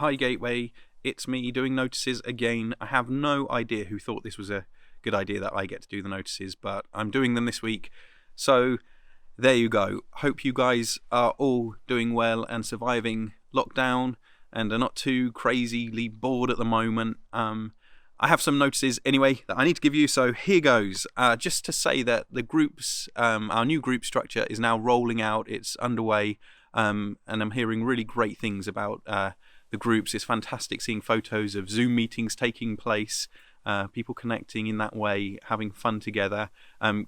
Hi Gateway, it's me doing notices again. I have no idea who thought this was a good idea that I get to do the notices, but I'm doing them this week. So there you go. Hope you guys are all doing well and surviving lockdown and are not too crazily bored at the moment. I have some notices anyway that I need to give you, so here goes. Just to say that the groups, our new group structure is now rolling out. It's underway, and I'm hearing really great things about the groups. It's fantastic seeing photos of Zoom meetings taking place, people connecting in that way, having fun together.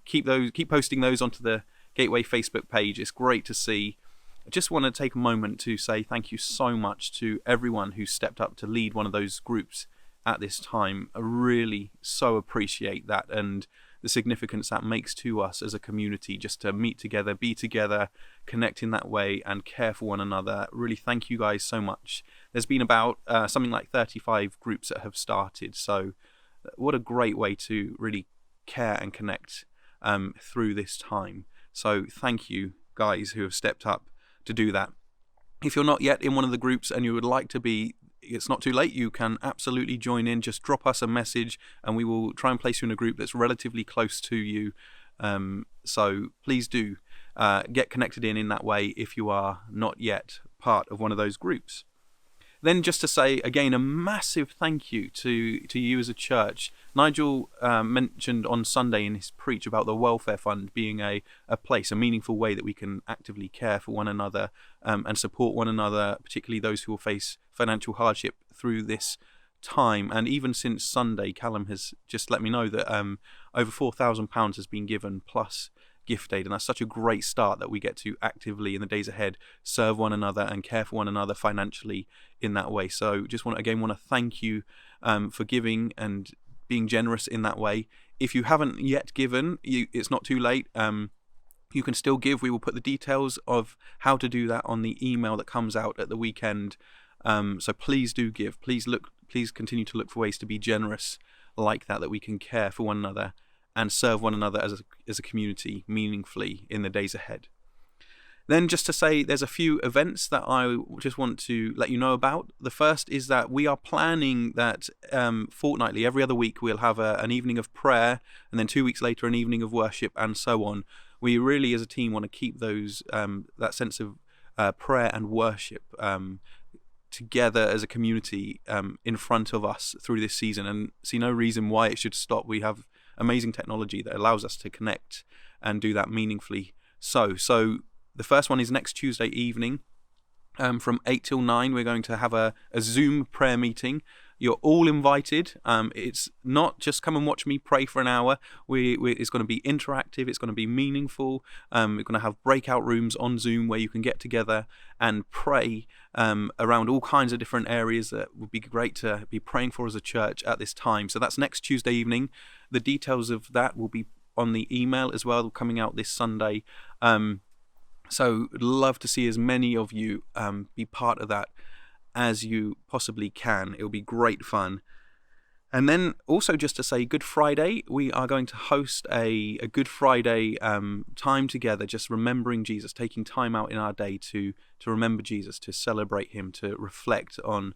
Keep posting those onto the Gateway Facebook page. It's great to see. I just want to take a moment to say thank you so much to everyone who stepped up to lead one of those groups at this time. I really so appreciate that and the significance that makes to us as a community, just to meet together, be together, connect in that way and care for one another. Really thank you guys so much. There's been about something like 35 groups that have started, so what a great way to really care and connect through this time. So thank you guys who have stepped up to do that. If you're not yet in one of the groups and you would like to be, it's not too late. You can absolutely join in. Just drop us a message and we will try and place you in a group that's relatively close to you. So please do get connected in that way if you are not yet part of one of those groups. Then just to say, again, a massive thank you to you as a church. Nigel mentioned on Sunday in his preach about the welfare fund being a place, a meaningful way that we can actively care for one another and support one another, particularly those who will face financial hardship through this time. And even since Sunday, Callum has just let me know that over £4,000 has been given, plus gift aid, and that's such a great start that we get to actively in the days ahead serve one another and care for one another financially in that way. So just want to thank you for giving and being generous in that way. If you haven't yet given, it's not too late. You can still give. We will put the details of how to do that on the email that comes out at the weekend. So please do give. Please continue to look for ways to be generous like that we can care for one another and serve one another as a community meaningfully in the days ahead. Then just to say, there's a few events that I just want to let you know about. The first is that we are planning that fortnightly, every other week, we'll have an evening of prayer, and then 2 weeks later an evening of worship, and so on. We really, as a team, want to keep those that sense of prayer and worship together as a community in front of us through this season, and see no reason why it should stop. We have amazing technology that allows us to connect and do that meaningfully. So the first one is next Tuesday evening from 8 till 9. We're going to have a Zoom prayer meeting. You're all invited. It's not just come and watch me pray for an hour. It's going to be interactive. It's going to be meaningful. We're going to have breakout rooms on Zoom where you can get together and pray around all kinds of different areas that would be great to be praying for as a church at this time. So that's next Tuesday evening. The details of that will be on the email as well, coming out this Sunday. So love to see as many of you be part of that as you possibly can. It'll be great fun. And then also just to say, Good Friday, we are going to host a Good Friday time together, just remembering Jesus, taking time out in our day to remember Jesus, to celebrate him, to reflect on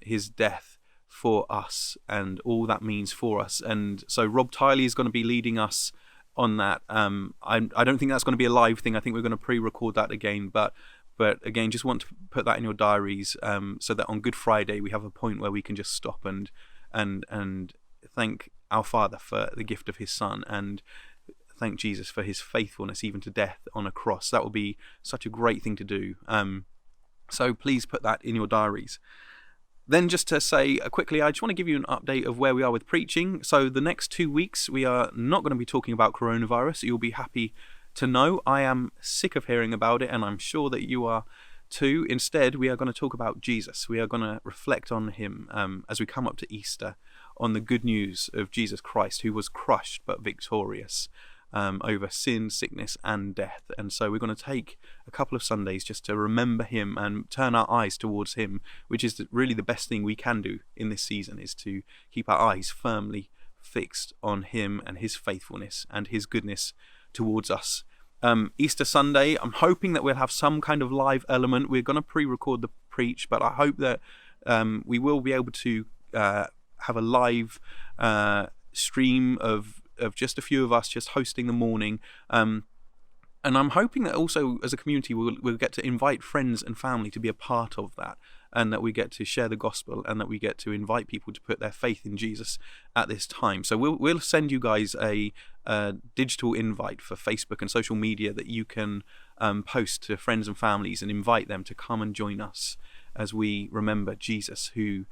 his death for us and all that means for us. And so Rob Tiley is going to be leading us on that. I don't think that's going to be a live thing. I think we're going to pre-record that again, but again, just want to put that in your diaries so that on Good Friday we have a point where we can just stop and thank our Father for the gift of his Son and thank Jesus for his faithfulness even to death on a cross. That would be such a great thing to do. So please put that in your diaries. Then just to say quickly, I just want to give you an update of where we are with preaching. So the next 2 weeks, we are not going to be talking about coronavirus. You'll be happy to know. I am sick of hearing about it, and I'm sure that you are too. Instead, we are going to talk about Jesus. We are going to reflect on him as we come up to Easter, on the good news of Jesus Christ, who was crushed but victorious over sin, sickness, and death. And so we're going to take a couple of Sundays just to remember him and turn our eyes towards him, which is really the best thing we can do in this season, is to keep our eyes firmly fixed on him and his faithfulness and his goodness towards us Easter Sunday, I'm hoping that we'll have some kind of live element. We're going to pre-record the preach, but I hope that we will be able to have a live stream of just a few of us just hosting the morning. And I'm hoping that also as a community we'll get to invite friends and family to be a part of that, and that we get to share the gospel, and that we get to invite people to put their faith in Jesus at this time. So we'll send you guys a digital invite for Facebook and social media that you can post to friends and families and invite them to come and join us as we remember Jesus, who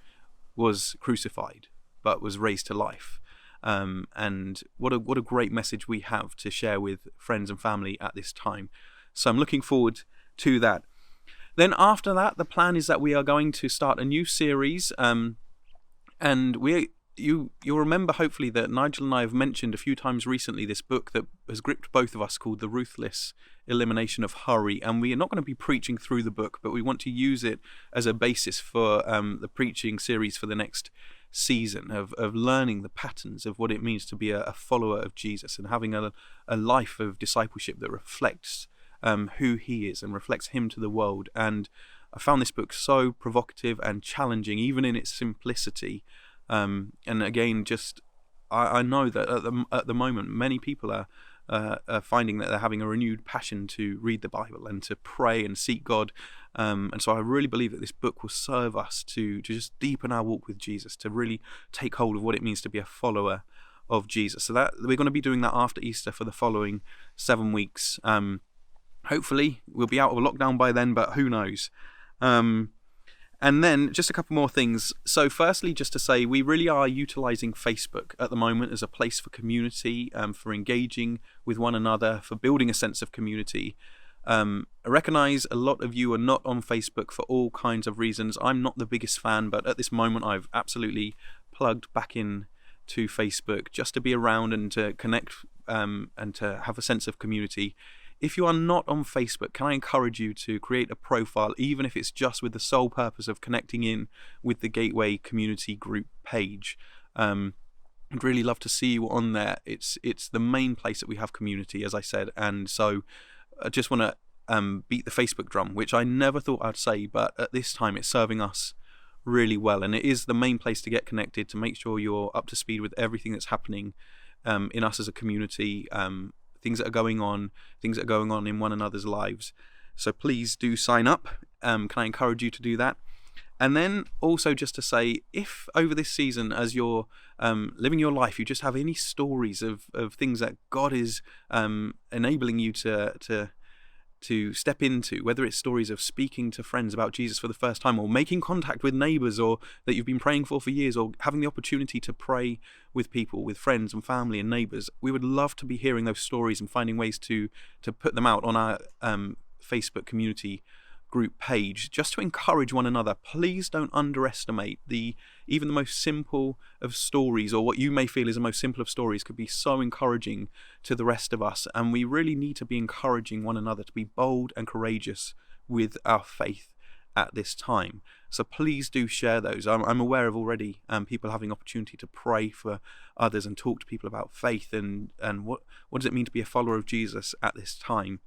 was crucified but was raised to life. And what a great message we have to share with friends and family at this time. So I'm looking forward to that. Then after that, the plan is that we are going to start a new series, and you'll remember hopefully that Nigel and I have mentioned a few times recently this book that has gripped both of us called The Ruthless Elimination of Hurry, and we are not going to be preaching through the book, but we want to use it as a basis for the preaching series for the next season of learning the patterns of what it means to be a follower of Jesus and having a life of discipleship that reflects who he is and reflects him to the world. And I found this book so provocative and challenging, even in its simplicity. And again, just I know that at the moment many people are finding that they're having a renewed passion to read the Bible and to pray and seek God. And so I really believe that this book will serve us to just deepen our walk with Jesus, to really take hold of what it means to be a follower of Jesus. So that we're going to be doing that after Easter for the following 7 weeks. Hopefully we'll be out of lockdown by then, but who knows? And then just a couple more things. So firstly, just to say, we really are utilising Facebook at the moment as a place for community, for engaging with one another, for building a sense of community. I recognise a lot of you are not on Facebook for all kinds of reasons. I'm not the biggest fan, but at this moment I've absolutely plugged back in to Facebook just to be around and to connect and to have a sense of community. If you are not on Facebook, can I encourage you to create a profile, even if it's just with the sole purpose of connecting in with the Gateway Community Group page. I'd really love to see you on there. It's the main place that we have community, as I said, and so I just want to beat the Facebook drum, which I never thought I'd say, but at this time it's serving us really well, and it is the main place to get connected, to make sure you're up to speed with everything that's happening in us as a community, things that are going on in one another's lives. So please do sign up. Can I encourage you to do that? And then also just to say, if over this season, as you're living your life, you just have any stories of things that God is enabling you to step into, whether it's stories of speaking to friends about Jesus for the first time, or making contact with neighbours, or that you've been praying for years, or having the opportunity to pray with people, with friends and family and neighbours, we would love to be hearing those stories and finding ways to put them out on our Facebook community group page, just to encourage one another. Please don't underestimate even the most simple of stories, or what you may feel is the most simple of stories, could be so encouraging to the rest of us. And we really need to be encouraging one another to be bold and courageous with our faith at this time. So please do share those. I'm aware of already people having opportunity to pray for others and talk to people about faith and what does it mean to be a follower of Jesus at this time.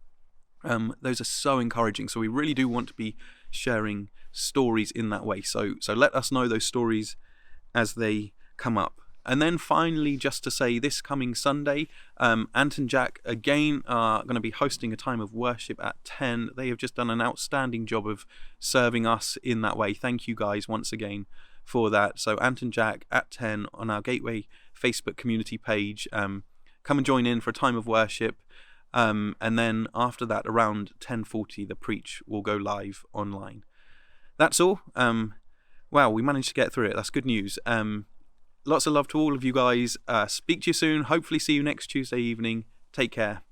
Those are so encouraging. So we really do want to be sharing stories in that way. So let us know those stories as they come up. And then finally, just to say, this coming Sunday, Ant and Jack again are going to be hosting a time of worship at 10. They have just done an outstanding job of serving us in that way. Thank you guys once again for that. So Ant and Jack at 10 on our Gateway Facebook community page. Come and join in for a time of worship. And then after that, around 10:40, the preach will go live online. That's all. Wow, we managed to get through it. That's good news. Lots of love to all of you guys. Speak to you soon. Hopefully see you next Tuesday evening. Take care.